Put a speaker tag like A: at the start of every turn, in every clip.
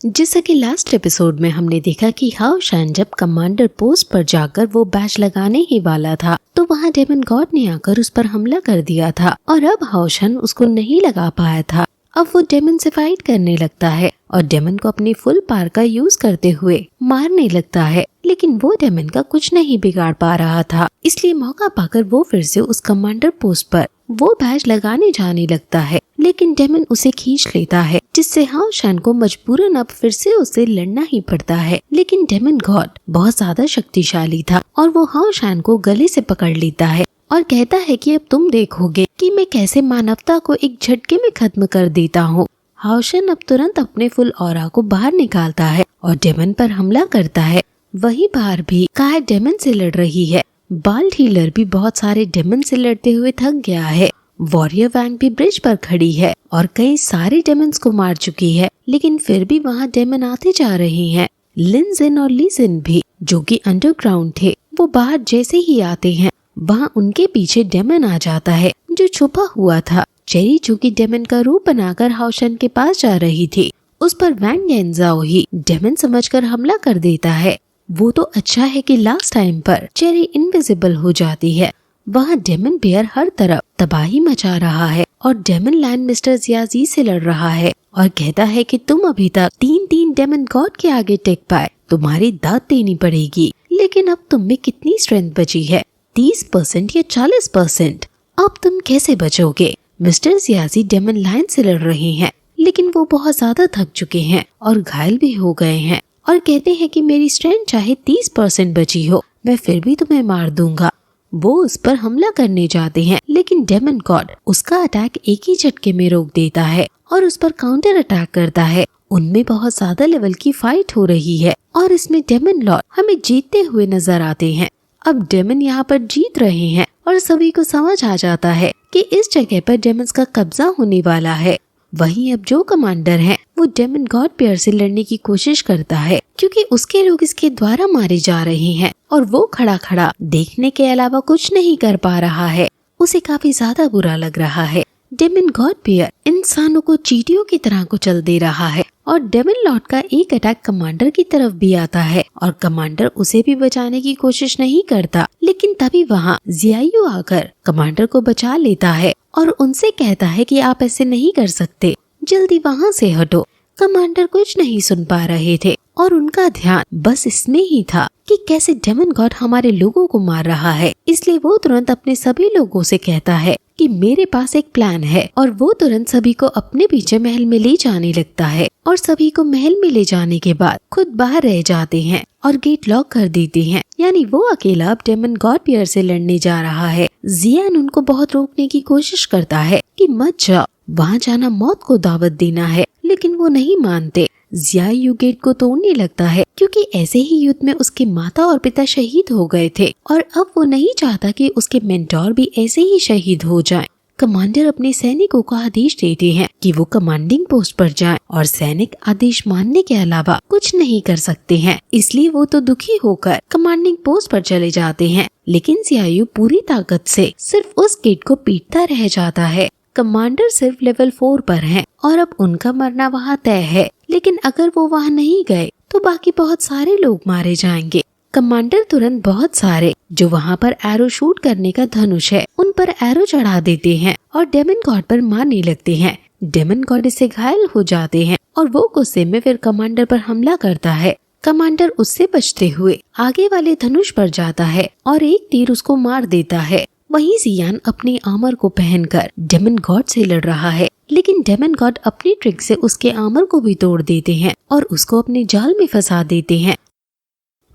A: जैसा कि last episode में हमने देखा कि हाओ शान जब कमांडर पोस्ट पर जाकर वो बैच लगाने ही वाला था तो वहाँ डेमन गॉड ने आकर उस पर हमला कर दिया था और अब हाओ शान उसको नहीं लगा पाया था। अब वो डेमन से फाइट करने लगता है और डेमन को अपनी फुल पावर का यूज करते हुए मारने लगता है, लेकिन वो डेमन का कुछ नहीं बिगाड़ पा रहा था। इसलिए मौका पाकर वो फिर से उस कमांडर पोस्ट पर वो बैच लगाने जाने लगता है, लेकिन डेमन उसे खींच लेता है जिससे हाओ शान को मजबूरन अब फिर से उससे लड़ना ही पड़ता है। लेकिन डेमन गॉड बहुत ज्यादा शक्तिशाली था और वो हाओ शान को गले से पकड़ लेता है और कहता है कि अब तुम देखोगे कि मैं कैसे मानवता को एक झटके में खत्म कर देता हूँ। हाओ शान अब तुरंत अपने फुल ऑरा को बाहर निकालता है और डेमन पर हमला करता है। वही बाहर भी काय डेमन से लड़ रही है। बाल्ड हीलर भी बहुत सारे डेमन से लड़ते हुए थक गया है। वॉरियर वैंग भी ब्रिज पर खड़ी है और कई सारे डेमन्स को मार चुकी है, लेकिन फिर भी वहाँ डेमन आते जा रहे हैं। लिन जिन और ली जिन भी जो कि अंडरग्राउंड थे, वो बाहर जैसे ही आते हैं वहाँ उनके पीछे डेमन आ जाता है जो छुपा हुआ था। चेरी जो कि डेमन का रूप बनाकर हाओ शान के पास जा रही थी, उस पर वैंग येनजाओ ही डेमन समझकर हमला कर देता है। वो तो अच्छा है कि लास्ट टाइम पर चेरी इनविजिबल हो जाती है। वहाँ डेमन बेयर हर तरफ तबाही मचा रहा है और डेमन लायन मिस्टर जियाजी से लड़ रहा है और कहता है कि तुम अभी तक तीन डेमन गॉड के आगे टेक पाए, तुम्हारी दाद देनी पड़ेगी। लेकिन अब तुम में कितनी स्ट्रेंथ बची है, 30% या 40%? अब तुम कैसे बचोगे? मिस्टर जियाजी डेमन लायन से लड़ रहे हैं, लेकिन वो बहुत ज्यादा थक चुके हैं और घायल भी हो गए हैं और कहते हैं कि मेरी स्ट्रेंथ चाहे 30% बची हो, मैं फिर भी तुम्हें मार दूंगा। वो उस पर हमला करने जाते हैं, लेकिन डेमन गॉड उसका अटैक एक ही झटके में रोक देता है और उस पर काउंटर अटैक करता है। उनमें बहुत ज्यादा लेवल की फाइट हो रही है और इसमें डेमन लॉर्ड हमें जीतते हुए नजर आते हैं। अब डेमन यहाँ पर जीत रहे हैं और सभी को समझ आ जाता है कि इस जगह पर डेमन्स का कब्जा होने वाला है। वहीं अब जो कमांडर है वो डेमन गॉड पेयर से लड़ने की कोशिश करता है, क्योंकि उसके लोग इसके द्वारा मारे जा रहे हैं और वो खड़ा खड़ा देखने के अलावा कुछ नहीं कर पा रहा है। उसे काफी ज्यादा बुरा लग रहा है। डेमन गॉड पेयर इंसानों को चींटियों की तरह को चल दे रहा है और डेमन लॉर्ड का एक अटैक कमांडर की तरफ भी आता है और कमांडर उसे भी बचाने की कोशिश नहीं करता। लेकिन तभी वहाँ जियायू आकर कमांडर को बचा लेता है और उनसे कहता है कि आप ऐसे नहीं कर सकते, जल्दी वहाँ से हटो। कमांडर कुछ नहीं सुन पा रहे थे और उनका ध्यान बस इसमें ही था कि कैसे डेमन गॉड हमारे लोगों को मार रहा है। इसलिए वो तुरंत अपने सभी लोगों से कहता है कि मेरे पास एक प्लान है और वो तुरंत सभी को अपने पीछे महल में ले जाने लगता है और सभी को महल में ले जाने के बाद खुद बाहर रह जाते हैं और गेट लॉक कर देते हैं। यानी वो अकेला अब डेमन गॉड पेयर से लड़ने जा रहा है। जियान उनको बहुत रोकने की कोशिश करता है कि मत जाओ, वहाँ जाना मौत को दावत देना है, लेकिन वो नहीं मानते। जियायू गेट को तोड़ने लगता है क्योंकि ऐसे ही युद्ध में उसके माता और पिता शहीद हो गए थे और अब वो नहीं चाहता कि उसके मेंटोर भी ऐसे ही शहीद हो जाएं। कमांडर अपने सैनिकों को आदेश देते हैं कि वो कमांडिंग पोस्ट पर जाएं और सैनिक आदेश मानने के अलावा कुछ नहीं कर सकते हैं। इसलिए वो तो दुखी होकर कमांडिंग पोस्ट पर चले जाते हैं, लेकिन जियायू पूरी ताकत से सिर्फ उस गेट को पीटता रह जाता है। कमांडर सिर्फ लेवल 4 पर हैं और अब उनका मरना वहाँ तय है, लेकिन अगर वो वहाँ नहीं गए तो बाकी बहुत सारे लोग मारे जाएंगे। कमांडर तुरंत बहुत सारे जो वहाँ पर एरो शूट करने का धनुष है उन पर एरो चढ़ा देते हैं और डेमन गॉड पर मारने लगते हैं। डेमन गॉड इससे घायल हो जाते हैं और वो गुस्से में फिर कमांडर पर हमला करता है। कमांडर उससे बचते हुए आगे वाले धनुष पर जाता है और एक तीर उसको मार देता है। वहीं जियान अपनी आर्मर को पहनकर डेमन गॉड से लड़ रहा है, लेकिन डेमन गॉड अपनी ट्रिक से उसके आर्मर को भी तोड़ देते हैं और उसको अपने जाल में फंसा देते हैं।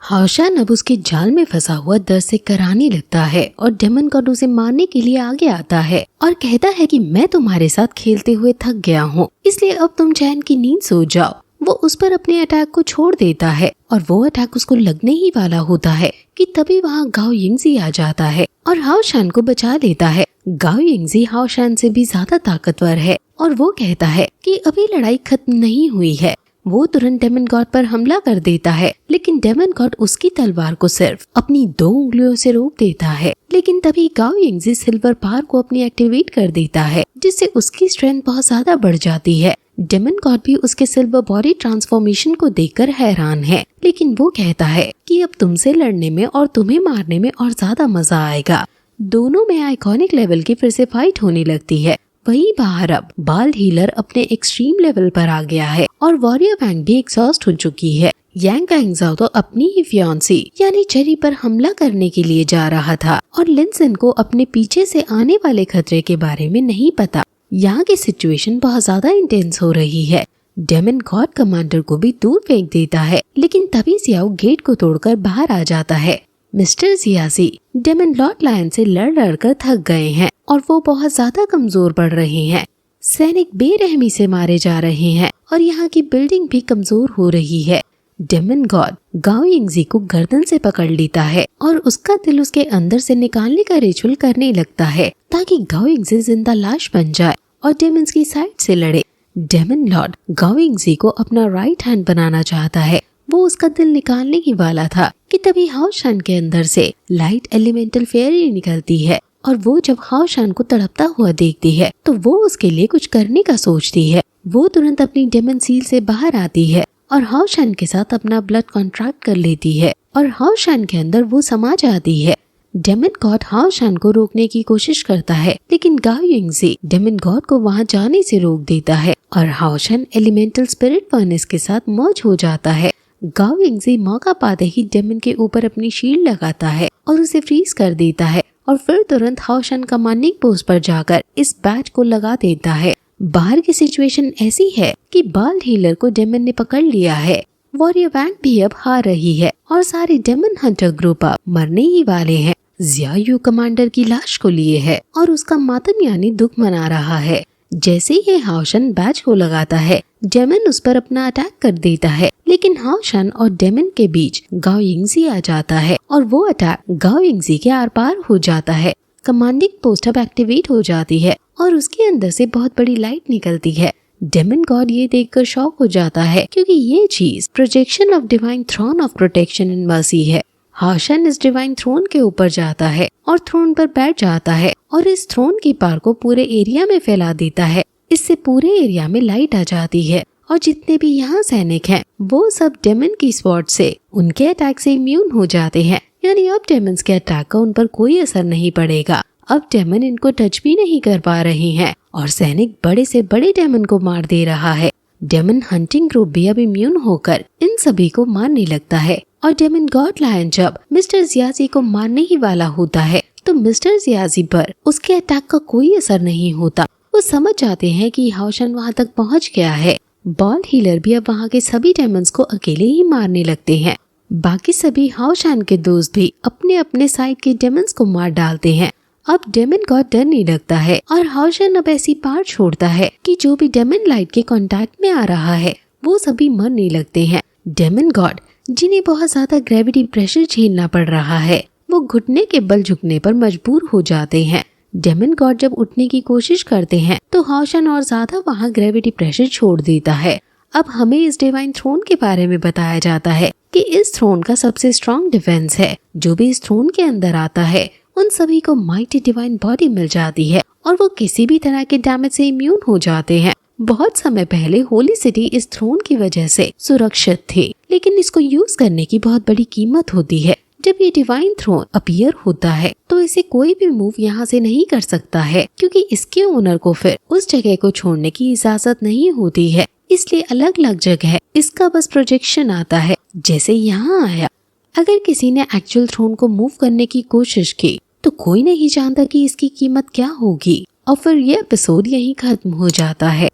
A: हाओ शान अब उसके जाल में फंसा हुआ दर्द से कराने लगता है और डेमन गॉड उसे मारने के लिए आगे आता है और कहता है कि मैं तुम्हारे साथ खेलते हुए थक गया हूँ, इसलिए अब तुम चैन की नींद सो जाओ। वो उस पर अपने अटैक को छोड़ देता है और वो अटैक उसको लगने ही वाला होता है कि तभी वहाँ गाओ यिंगजी आ जाता है और हाओ शान को बचा लेता है। गाओ यिंगजी हाओ शान से भी ज्यादा ताकतवर है और वो कहता है कि अभी लड़ाई खत्म नहीं हुई है। वो तुरंत डेमन गॉड पर हमला कर देता है, लेकिन डेमन गॉड उसकी तलवार को सिर्फ अपनी 2 उंगलियों से रोक देता है। लेकिन तभी गाओ यिंगजी सिल्वर पावर को अपनी एक्टिवेट कर देता है, जिससे उसकी स्ट्रेंथ बहुत ज्यादा बढ़ जाती है। डेमन गॉड भी उसके सिल्वर बॉडी ट्रांसफॉर्मेशन को देखकर हैरान है, लेकिन वो कहता है कि अब तुमसे लड़ने में और तुम्हें मारने में और ज्यादा मजा आएगा। दोनों में आइकॉनिक लेवल की फिर से फाइट होने लगती है। वहीं बाहर अब बाल हीलर अपने एक्सट्रीम लेवल पर आ गया है और वॉरियर वैंग भी एग्जॉस्ट हो चुकी है। यांग कांगजाओ तो अपनी ही फियांसी यानी चेरी पर हमला करने के लिए जा रहा था और लिन सिन को अपने पीछे से आने वाले खतरे के बारे में नहीं पता। यहाँ की सिचुएशन बहुत ज्यादा इंटेंस हो रही है। डेमन गॉड कमांडर को भी दूर फेंक देता है, लेकिन तभी जियाओ गेट को तोड़कर बाहर आ जाता है। मिस्टर जियाजी डेमन लॉर्ड लायन से लड़ कर थक गए हैं और वो बहुत ज्यादा कमजोर पड़ रहे हैं। सैनिक बेरहमी से मारे जा रहे हैं और यहाँ की बिल्डिंग भी कमजोर हो रही है। डेमन गॉड गाओ यिंगजी को गर्दन से पकड़ लेता है और उसका दिल उसके अंदर से निकालने का रिचुअल करने लगता है ताकि गाओ यिंगजी जिंदा लाश बन जाए और डेमन्स की साइड से लड़े। डेमन लॉर्ड गाओ यिंगजी को अपना राइट हैंड बनाना चाहता है। वो उसका दिल निकालने ही वाला था कि तभी हाओ शान के अंदर से लाइट एलिमेंटल फेयरी निकलती है और वो जब हाओ शान को तड़पता हुआ देखती है तो वो उसके लिए कुछ करने का सोचती है। वो तुरंत अपनी डेमन सील से बाहर आती है और हाओ शान के साथ अपना ब्लड कॉन्ट्रैक्ट कर लेती है और हाओ शान के अंदर वो समा जाती है। डेमन गॉड हाओ शान को रोकने की कोशिश करता है, लेकिन गाओ यिंगजी डेमन गॉड को वहाँ जाने से रोक देता है और हाओ शान एलिमेंटल स्पिरिट फर्नेस के साथ मर्ज हो जाता है। गाओ यिंगजी मौका पाते ही डेमन के ऊपर अपनी शील्ड लगाता है और उसे फ्रीज कर देता है और फिर तुरंत हाओ शान कमांडिंग पोस्ट पर जाकर इस बैच को लगा देता है। बाहर की सिचुएशन ऐसी है कि बाल हीलर को डेमन ने पकड़ लिया है। वॉरियर वैंग भी अब हार रही है और सारे डेमन हंटर ग्रुप अब मरने ही वाले हैं। जियाओ कमांडर की लाश को लिए है और उसका मातम यानी दुख मना रहा है। जैसे ही हाओ शान बैच को लगाता है, डेमन उस पर अपना अटैक कर देता है, लेकिन हाओ शान और डेमन के बीच गाओ यिंगजी आ जाता है और वो अटैक गाओ यिंगजी के आर पार हो जाता है। कमांडिंग पोस्ट अब एक्टिवेट हो जाती है और उसके अंदर से बहुत बड़ी लाइट निकलती है। डेमन गॉड ये देखकर शॉक हो जाता है क्योंकि ये चीज projection of divine throne of protection and mercy है। हाओ शान इस डिवाइन थ्रोन के ऊपर जाता है और थ्रोन पर बैठ जाता है और इस थ्रोन की पार को पूरे एरिया में फैला देता है। इससे पूरे एरिया में लाइट आ जाती है और जितने भी यहाँ सैनिक हैं वो सब डेमन की स्वॉर्ड से उनके अटैक से इम्यून हो जाते हैं, यानी अब डेमन्स के अटैक का उन पर कोई असर नहीं पड़ेगा। अब डेमन इनको टच भी नहीं कर पा रहे हैं और सैनिक बड़े से बड़े डेमन को मार दे रहा है। डेमन हंटिंग ग्रुप भी अब इम्यून होकर इन सभी को मारने लगता है और डेमन गॉड लायन जब मिस्टर जियाजी को मारने ही वाला होता है तो मिस्टर जियाजी पर उसके अटैक का कोई असर नहीं होता। वो समझ जाते हैं कि हाओ शान वहाँ तक पहुँच गया है। बॉल हीलर भी अब वहाँ के सभी डेमन्स को अकेले ही मारने लगते हैं। बाकी सभी हाओ शान के दोस्त भी अपने अपने साइड के डेमन्स को मार डालते हैं। अब डेमन गॉड डरने लगता है और हाओ शान अब ऐसी पार छोड़ता है कि जो भी डेमन लाइट के कांटेक्ट में आ रहा है वो सभी मरने लगते हैं। डेमन गॉड जिन्हें बहुत ज्यादा ग्रेविटी प्रेशर झेलना पड़ रहा है वो घुटने के बल झुकने पर मजबूर हो जाते हैं। डेमन गॉड जब उठने की कोशिश करते हैं तो हाओ शान और ज्यादा वहाँ ग्रेविटी प्रेशर छोड़ देता है। अब हमें इस डिवाइन थ्रोन के बारे में बताया जाता है कि इस थ्रोन का सबसे स्ट्रॉन्ग डिफेंस है। जो भी इस थ्रोन के अंदर आता है उन सभी को माइटी डिवाइन बॉडी मिल जाती है और वो किसी भी तरह के डैमेज से इम्यून हो जाते हैं। बहुत समय पहले होली सिटी इस थ्रोन की वजह से सुरक्षित थी, लेकिन इसको यूज करने की बहुत बड़ी कीमत होती है। जब ये डिवाइन थ्रोन अपीयर होता है तो इसे कोई भी मूव यहाँ से नहीं कर सकता है क्योंकि इसके ओनर को फिर उस जगह को छोड़ने की इजाजत नहीं होती है। इसलिए अलग अलग जगह इसका बस प्रोजेक्शन आता है, जैसे यहाँ आया। अगर किसी ने एक्चुअल थ्रोन को मूव करने की कोशिश की तो कोई नहीं जानता कि इसकी कीमत क्या होगी। और फिर ये एपिसोड यहीं खत्म हो जाता है।